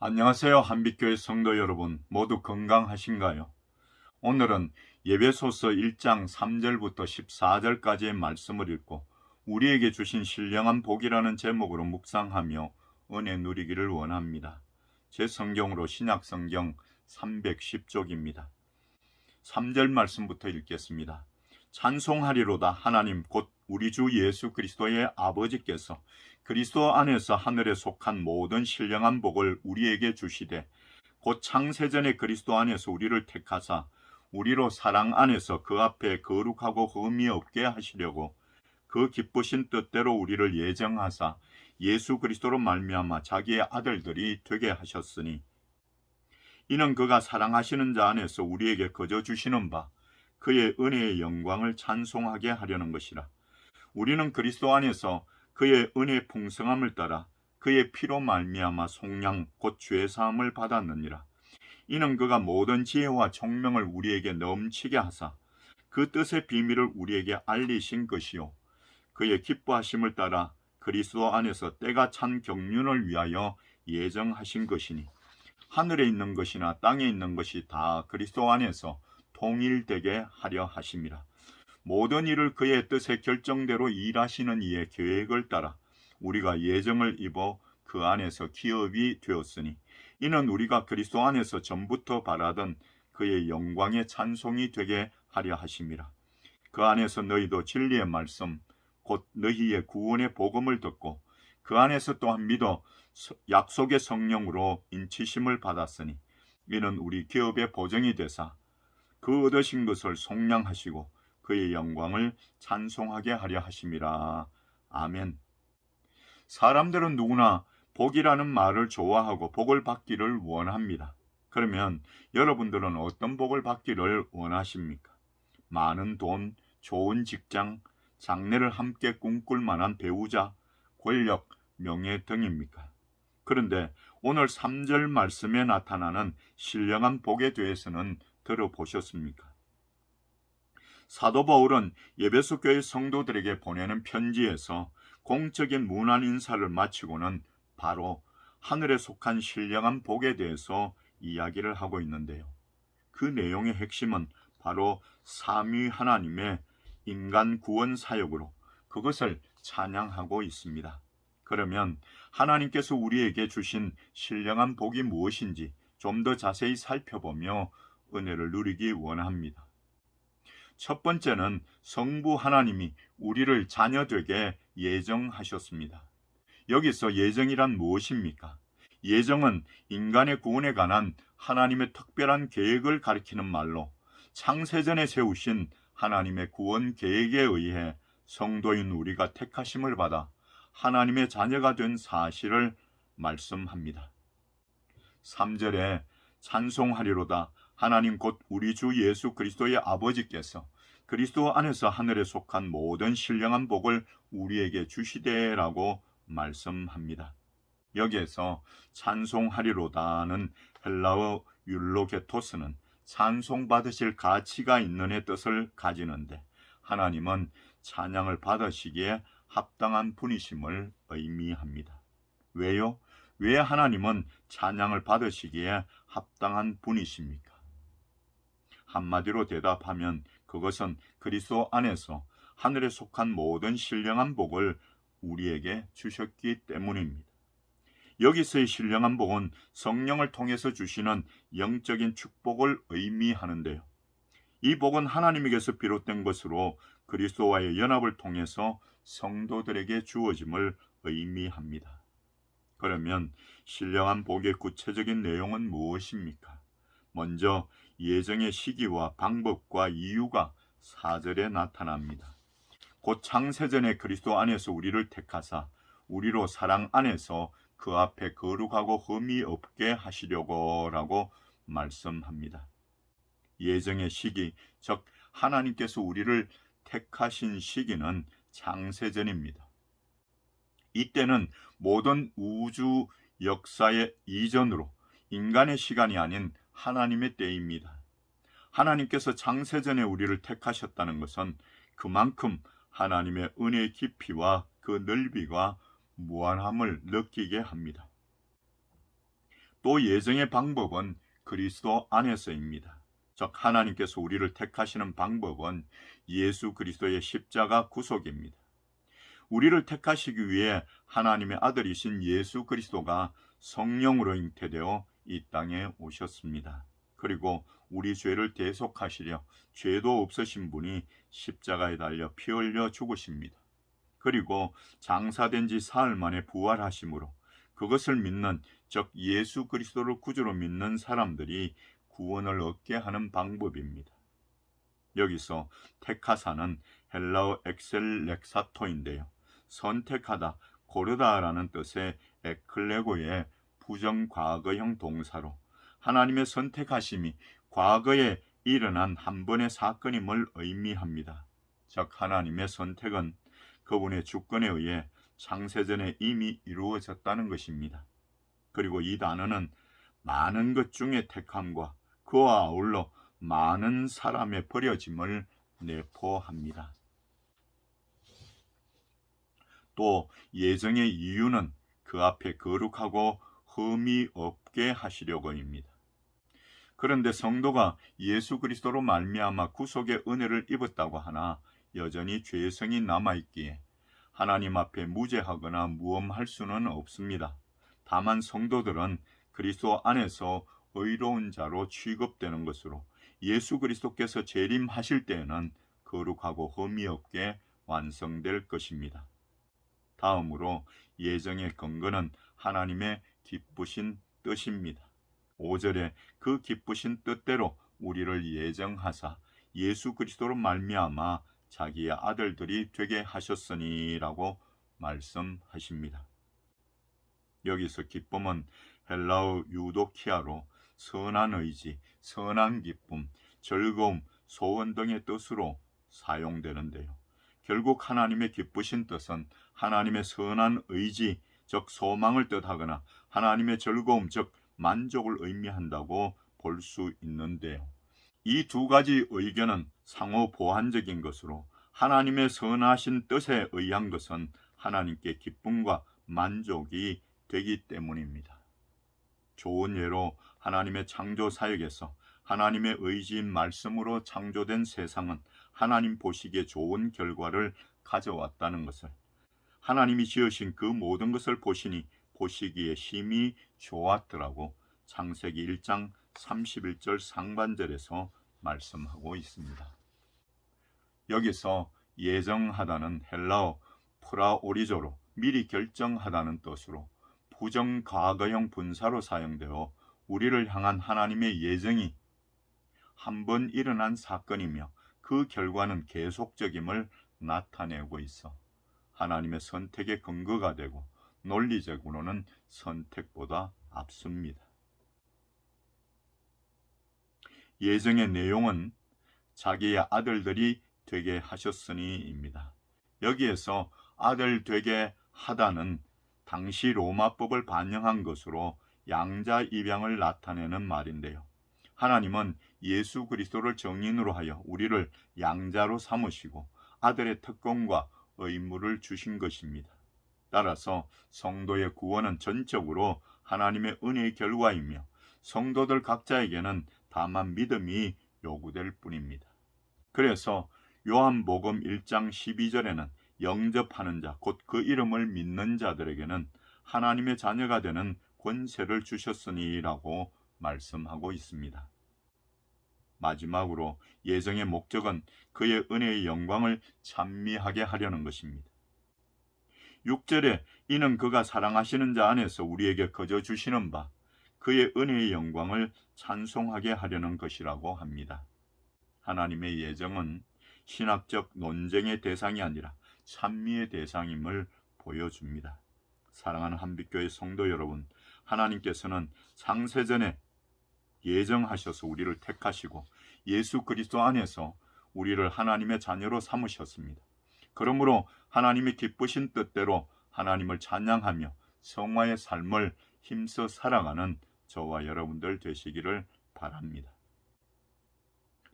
안녕하세요. 한빛교회 성도 여러분, 모두 건강하신가요? 오늘은 예배소서 1장 3절부터 14절까지의 말씀을 읽고 우리에게 주신 신령한 복이라는 제목으로 묵상하며 은혜 누리기를 원합니다. 제 성경으로 신약성경 310쪽입니다. 3절 말씀부터 읽겠습니다. 찬송하리로다. 하나님 곧 우리 주 예수 그리스도의 아버지께서 그리스도 안에서 하늘에 속한 모든 신령한 복을 우리에게 주시되 곧 창세전에 그리스도 안에서 우리를 택하사 우리로 사랑 안에서 그 앞에 거룩하고 흠이 없게 하시려고 그 기쁘신 뜻대로 우리를 예정하사 예수 그리스도로 말미암아 자기의 아들들이 되게 하셨으니 이는 그가 사랑하시는 자 안에서 우리에게 거저 주시는 바 그의 은혜의 영광을 찬송하게 하려는 것이라. 우리는 그리스도 안에서 그의 은혜의 풍성함을 따라 그의 피로 말미암아 속량 곧 죄 사함을 받았느니라. 이는 그가 모든 지혜와 총명을 우리에게 넘치게 하사 그 뜻의 비밀을 우리에게 알리신 것이요 그의 기뻐하심을 따라 그리스도 안에서 때가 찬 경륜을 위하여 예정하신 것이니 하늘에 있는 것이나 땅에 있는 것이 다 그리스도 안에서 통일되게 하려 하심이라. 모든 일을 그의 뜻의 결정대로 일하시는 이의 계획을 따라 우리가 예정을 입어 그 안에서 기업이 되었으니 이는 우리가 그리스도 안에서 전부터 바라던 그의 영광의 찬송이 되게 하려 하심이라. 그 안에서 너희도 진리의 말씀 곧 너희의 구원의 복음을 듣고 그 안에서 또한 믿어 약속의 성령으로 인치심을 받았으니 이는 우리 기업의 보증이 되사 그 얻으신 것을 속량하시고 그의 영광을 찬송하게 하려 하심이라. 아멘. 사람들은 누구나 복이라는 말을 좋아하고 복을 받기를 원합니다. 그러면 여러분들은 어떤 복을 받기를 원하십니까? 많은 돈, 좋은 직장, 장래를 함께 꿈꿀 만한 배우자, 권력, 명예 등입니까? 그런데 오늘 3절 말씀에 나타나는 신령한 복에 대해서는 들어보셨습니까? 사도 바울은 에베소 교회 성도들에게 보내는 편지에서 공적인 문안 인사를 마치고는 바로 하늘에 속한 신령한 복에 대해서 이야기를 하고 있는데요. 그 내용의 핵심은 바로 삼위 하나님의 인간 구원 사역으로 그것을 찬양하고 있습니다. 그러면 하나님께서 우리에게 주신 신령한 복이 무엇인지 좀 더 자세히 살펴보며 은혜를 누리기 원합니다. 첫 번째는 성부 하나님이 우리를 자녀되게 예정하셨습니다. 여기서 예정이란 무엇입니까? 예정은 인간의 구원에 관한 하나님의 특별한 계획을 가리키는 말로 창세전에 세우신 하나님의 구원 계획에 의해 성도인 우리가 택하심을 받아 하나님의 자녀가 된 사실을 말씀합니다. 3절에 찬송하리로다. 하나님 곧 우리 주 예수 그리스도의 아버지께서 그리스도 안에서 하늘에 속한 모든 신령한 복을 우리에게 주시되라고 말씀합니다. 여기에서 찬송하리로다는 헬라어 율로게토스는 찬송받으실 가치가 있는의 뜻을 가지는데 하나님은 찬양을 받으시기에 합당한 분이심을 의미합니다. 왜요? 왜 하나님은 찬양을 받으시기에 합당한 분이십니까? 한마디로 대답하면 그것은 그리스도 안에서 하늘에 속한 모든 신령한 복을 우리에게 주셨기 때문입니다. 여기서의 신령한 복은 성령을 통해서 주시는 영적인 축복을 의미하는데요. 이 복은 하나님에게서 비롯된 것으로 그리스도와의 연합을 통해서 성도들에게 주어짐을 의미합니다. 그러면 신령한 복의 구체적인 내용은 무엇입니까? 먼저 예정의 시기와 방법과 이유가 4절에 나타납니다. 곧 창세전에 그리스도 안에서 우리를 택하사 우리로 사랑 안에서 그 앞에 거룩하고 흠이 없게 하시려고 라고 말씀합니다. 예정의 시기, 즉 하나님께서 우리를 택하신 시기는 창세전입니다. 이때는 모든 우주 역사의 이전으로 인간의 시간이 아닌 하나님의 때입니다. 하나님께서 창세전에 우리를 택하셨다는 것은 그만큼 하나님의 은혜의 깊이와 그 넓이가 무한함을 느끼게 합니다. 또 예정의 방법은 그리스도 안에서입니다. 즉 하나님께서 우리를 택하시는 방법은 예수 그리스도의 십자가 구속입니다. 우리를 택하시기 위해 하나님의 아들이신 예수 그리스도가 성령으로 잉태되어 이 땅에 오셨습니다. 그리고 우리 죄를 대속하시려 죄도 없으신 분이 십자가에 달려 피 흘려 죽으십니다. 그리고 장사된 지 사흘 만에 부활하심으로 그것을 믿는, 즉 예수 그리스도를 구주로 믿는 사람들이 구원을 얻게 하는 방법입니다. 여기서 택하사는 헬라어 엑셀렉사토인데요. 선택하다, 고르다라는 뜻의 에클레고의 부정과거형 동사로 하나님의 선택하심이 과거에 일어난 한 번의 사건임을 의미합니다. 즉 하나님의 선택은 그분의 주권에 의해 창세전에 이미 이루어졌다는 것입니다. 그리고 이 단어는 많은 것 중에 택함과 그와 아울러 많은 사람의 버려짐을 내포합니다. 또 예정의 이유는 그 앞에 거룩하고 흠이 없게 하시려고입니다. 그런데 성도가 예수 그리스도로 말미암아 구속의 은혜를 입었다고 하나 여전히 죄성이 남아있기에 하나님 앞에 무죄하거나 무엄할 수는 없습니다. 다만 성도들은 그리스도 안에서 의로운 자로 취급되는 것으로 예수 그리스도께서 재림하실 때에는 거룩하고 흠이 없게 완성될 것입니다. 다음으로 예정의 근거는 하나님의 기쁘신 뜻입니다. 5절에 그 기쁘신 뜻대로 우리를 예정하사 예수 그리스도로 말미암아 자기의 아들들이 되게 하셨으니라고 말씀하십니다. 여기서 기쁨은 헬라어 유도키아로 선한 의지, 선한 기쁨, 즐거움, 소원 등의 뜻으로 사용되는데요. 결국 하나님의 기쁘신 뜻은 하나님의 선한 의지, 즉 소망을 뜻하거나 하나님의 즐거움, 즉 만족을 의미한다고 볼 수 있는데요. 이 두 가지 의견은 상호 보완적인 것으로 하나님의 선하신 뜻에 의한 것은 하나님께 기쁨과 만족이 되기 때문입니다. 좋은 예로 하나님의 창조 사역에서 하나님의 의지인 말씀으로 창조된 세상은 하나님 보시기에 좋은 결과를 가져왔다는 것을, 하나님이 지으신 그 모든 것을 보시니 보시기에 심히 좋았더라고 창세기 1장 31절 상반절에서 말씀하고 있습니다. 여기서 예정하다는 헬라어 프라오리조로 미리 결정하다는 뜻으로 부정과거형 분사로 사용되어 우리를 향한 하나님의 예정이 한 번 일어난 사건이며 그 결과는 계속적임을 나타내고 있어 하나님의 선택의 근거가 되고 논리적으로는 선택보다 앞섭니다. 예정의 내용은 자기의 아들들이 되게 하셨으니입니다. 여기에서 아들 되게 하다는 당시 로마법을 반영한 것으로 양자 입양을 나타내는 말인데요. 하나님은 예수 그리스도를 정인으로 하여 우리를 양자로 삼으시고 아들의 특권과 의무를 주신 것입니다. 따라서 성도의 구원은 전적으로 하나님의 은혜의 결과이며 성도들 각자에게는 다만 믿음이 요구될 뿐입니다. 그래서 요한복음 1장 12절에는 영접하는 자, 곧 그 이름을 믿는 자들에게는 하나님의 자녀가 되는 권세를 주셨으니라고 말씀하고 있습니다. 마지막으로 예정의 목적은 그의 은혜의 영광을 찬미하게 하려는 것입니다. 6절에 이는 그가 사랑하시는 자 안에서 우리에게 거저 주시는 바 그의 은혜의 영광을 찬송하게 하려는 것이라고 합니다. 하나님의 예정은 신학적 논쟁의 대상이 아니라 찬미의 대상임을 보여줍니다. 사랑하는 한빛교회 성도 여러분, 하나님께서는 창세전에 예정하셔서 우리를 택하시고 예수 그리스도 안에서 우리를 하나님의 자녀로 삼으셨습니다. 그러므로 하나님의 기쁘신 뜻대로 하나님을 찬양하며 성화의 삶을 힘써 살아가는 저와 여러분들 되시기를 바랍니다.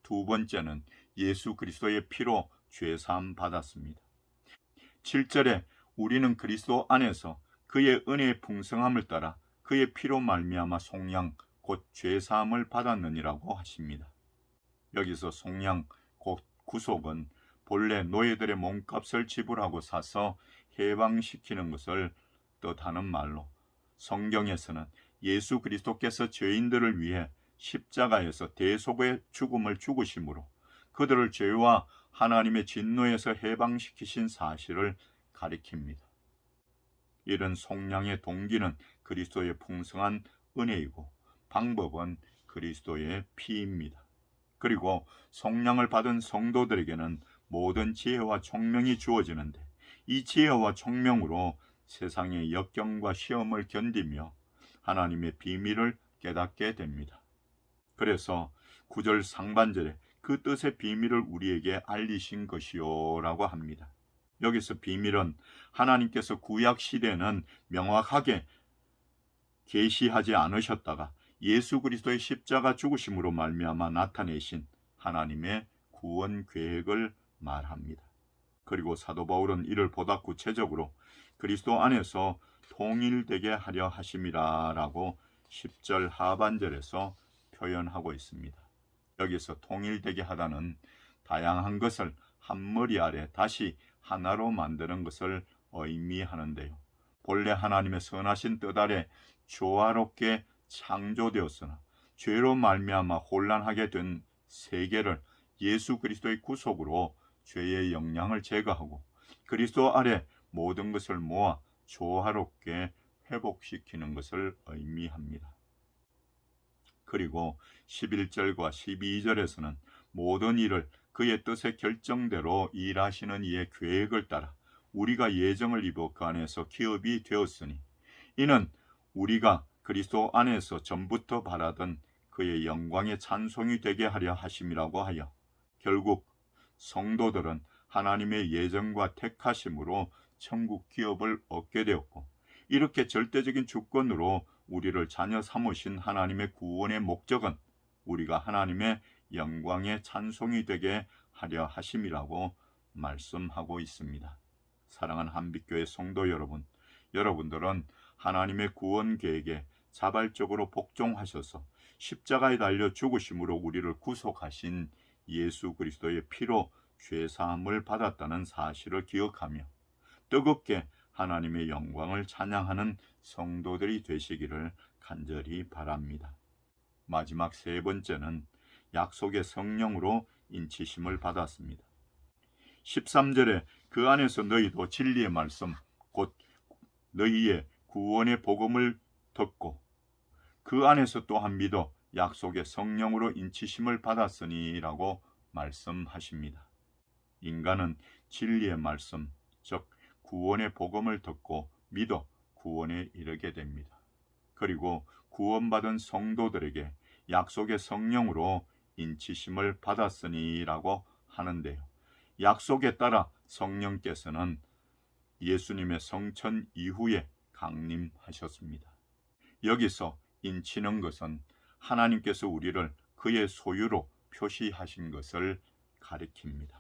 두 번째는 예수 그리스도의 피로 죄사함 받았습니다. 7절에 우리는 그리스도 안에서 그의 은혜의 풍성함을 따라 그의 피로 말미암아 속량 곧 죄사함을 받았느니라고 하십니다. 여기서 속량 곧 구속은 본래 노예들의 몸값을 지불하고 사서 해방시키는 것을 뜻하는 말로, 성경에서는 예수 그리스도께서 죄인들을 위해 십자가에서 대속의 죽음을 죽으심으로 그들을 죄와 하나님의 진노에서 해방시키신 사실을 가리킵니다. 이런 속량의 동기는 그리스도의 풍성한 은혜이고 방법은 그리스도의 피입니다. 그리고 속량을 받은 성도들에게는 모든 지혜와 총명이 주어지는데, 이 지혜와 총명으로 세상의 역경과 시험을 견디며 하나님의 비밀을 깨닫게 됩니다. 그래서 9절 상반절에 그 뜻의 비밀을 우리에게 알리신 것이요 라고 합니다. 여기서 비밀은 하나님께서 구약 시대는 명확하게 계시하지 않으셨다가 예수 그리스도의 십자가 죽으심으로 말미암아 나타내신 하나님의 구원 계획을 말합니다. 그리고 사도 바울은 이를 보다 구체적으로 그리스도 안에서 통일되게 하려 하심이라라고 10절 하반절에서 표현하고 있습니다. 여기서 통일되게 하다는 다양한 것을 한 머리 아래 다시 하나로 만드는 것을 의미하는데요. 본래 하나님의 선하신 뜻 아래 조화롭게 창조되었으나 죄로 말미암아 혼란하게 된 세계를 예수 그리스도의 구속으로 죄의 영향을 제거하고 그리스도 아래 모든 것을 모아 조화롭게 회복시키는 것을 의미합니다. 그리고 11절과 12절에서는 모든 일을 그의 뜻의 결정대로 일하시는 이의 계획을 따라 우리가 예정을 입어 그 안에서 기업이 되었으니 이는 우리가 그리스도 안에서 전부터 바라던 그의 영광의 찬송이 되게 하려 하심이라고 하여, 결국 성도들은 하나님의 예정과 택하심으로 천국 기업을 얻게 되었고, 이렇게 절대적인 주권으로 우리를 자녀 삼으신 하나님의 구원의 목적은 우리가 하나님의 영광의 찬송이 되게 하려 하심이라고 말씀하고 있습니다. 사랑하는 한빛교회 성도 여러분, 여러분들은 하나님의 구원 계획에 자발적으로 복종하셔서 십자가에 달려 죽으심으로 우리를 구속하신 예수 그리스도의 피로 죄사함을 받았다는 사실을 기억하며 뜨겁게 하나님의 영광을 찬양하는 성도들이 되시기를 간절히 바랍니다. 마지막 세 번째는 약속의 성령으로 인치심을 받았습니다. 13절에 그 안에서 너희도 진리의 말씀 곧 너희의 구원의 복음을 듣고 그 안에서 또한 믿어 약속의 성령으로 인치심을 받았으니 라고 말씀하십니다. 인간은 진리의 말씀, 즉 구원의 복음을 듣고 믿어 구원에 이르게 됩니다. 그리고 구원받은 성도들에게 약속의 성령으로 인치심을 받았으니 라고 하는데요. 약속에 따라 성령께서는 예수님의 성천 이후에 강림하셨습니다. 여기서 인치는 것은 하나님께서 우리를 그의 소유로 표시하신 것을 가리킵니다.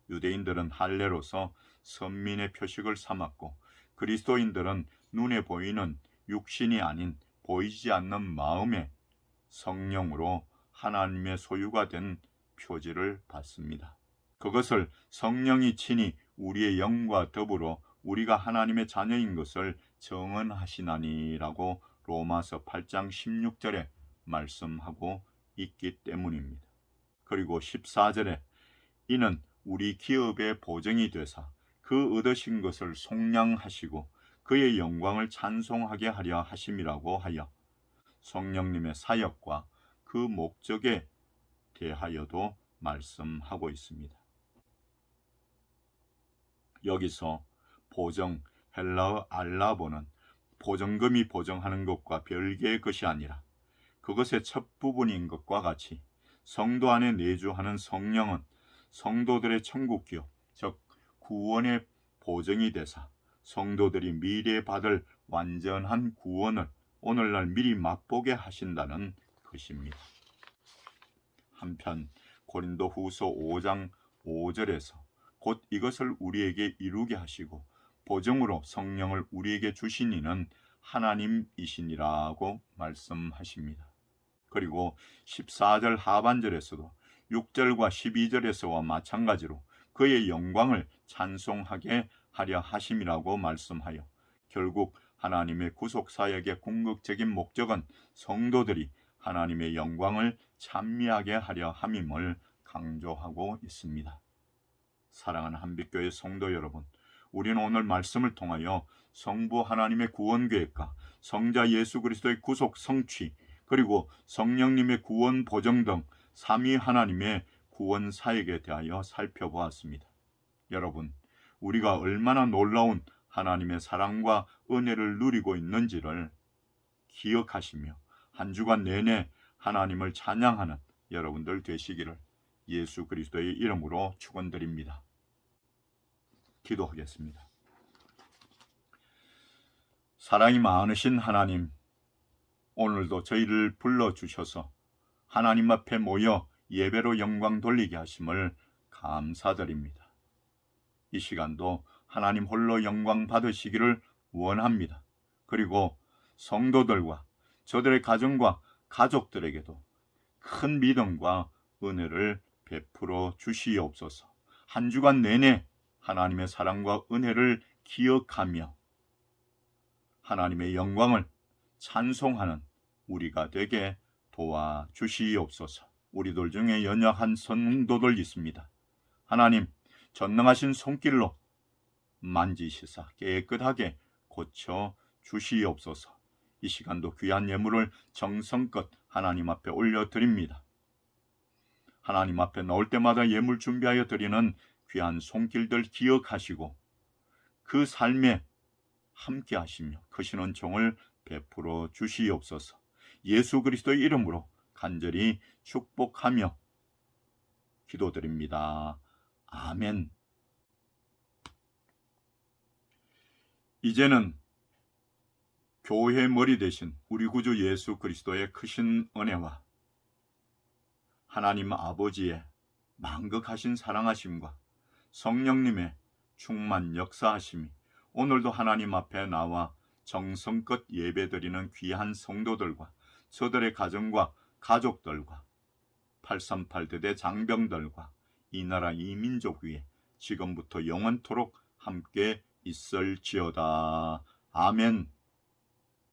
유대인들은 할례로서 선민의 표식을 삼았고 그리스도인들은 눈에 보이는 육신이 아닌 보이지 않는 마음의 성령으로 하나님의 소유가 된 표지를 받습니다. 그것을 성령이 친히 우리의 영과 더불어 우리가 하나님의 자녀인 것을 증언하시나니라고 로마서 8장 16절에 말씀하고 있기 때문입니다. 그리고 14절에 이는 우리 기업의 보증이 되사 그 얻으신 것을 속량하시고 그의 영광을 찬송하게 하려 하심이라고 하여 성령님의 사역과 그 목적에 대하여도 말씀하고 있습니다. 여기서 보증, 헬라어 알라보는 보증금이 보증하는 것과 별개의 것이 아니라 그것의 첫 부분인 것과 같이 성도 안에 내주하는 성령은 성도들의 천국기업, 즉 구원의 보증이 되사 성도들이 미래에 받을 완전한 구원을 오늘날 미리 맛보게 하신다는 것입니다. 한편 고린도후서 5장 5절에서 곧 이것을 우리에게 이루게 하시고 보증으로 성령을 우리에게 주신 이는 하나님이시니라고 말씀하십니다. 그리고 14절 하반절에서도 6절과 12절에서와 마찬가지로 그의 영광을 찬송하게 하려 하심이라고 말씀하여 결국 하나님의 구속사역의 궁극적인 목적은 성도들이 하나님의 영광을 찬미하게 하려 함임을 강조하고 있습니다. 사랑하는 한빛교회 성도 여러분, 우리는 오늘 말씀을 통하여 성부 하나님의 구원 계획과 성자 예수 그리스도의 구속 성취, 그리고 성령님의 구원 보정 등 삼위 하나님의 구원 사역에 대하여 살펴보았습니다. 여러분, 우리가 얼마나 놀라운 하나님의 사랑과 은혜를 누리고 있는지를 기억하시며 한 주간 내내 하나님을 찬양하는 여러분들 되시기를 예수 그리스도의 이름으로 축원드립니다. 기도하겠습니다. 사랑이 많으신 하나님, 오늘도 저희를 불러주셔서 하나님 앞에 모여 예배로 영광 돌리게 하심을 감사드립니다. 이 시간도 하나님 홀로 영광 받으시기를 원합니다. 그리고 성도들과 저들의 가정과 가족들에게도 큰 믿음과 은혜를 베풀어 주시옵소서. 한 주간 내내 하나님의 사랑과 은혜를 기억하며 하나님의 영광을 찬송하는 우리가 되게 도와주시옵소서. 우리들 중에 연약한 성도들 있습니다. 하나님, 전능하신 손길로 만지시사 깨끗하게 고쳐 주시옵소서. 이 시간도 귀한 예물을 정성껏 하나님 앞에 올려드립니다. 하나님 앞에 나올 때마다 예물 준비하여 드리는 귀한 손길들 기억하시고 그 삶에 함께 하시며 크신 은총을 베풀어 주시옵소서. 예수 그리스도의 이름으로 간절히 축복하며 기도드립니다. 아멘. 이제는 교회의 머리 되신 우리 구주 예수 그리스도의 크신 은혜와 하나님 아버지의 만극하신 사랑하심과 성령님의 충만 역사하심이 오늘도 하나님 앞에 나와 정성껏 예배드리는 귀한 성도들과 저들의 가정과 가족들과 838대대 장병들과 이 나라 이 민족 위에 지금부터 영원토록 함께 있을지어다. 아멘.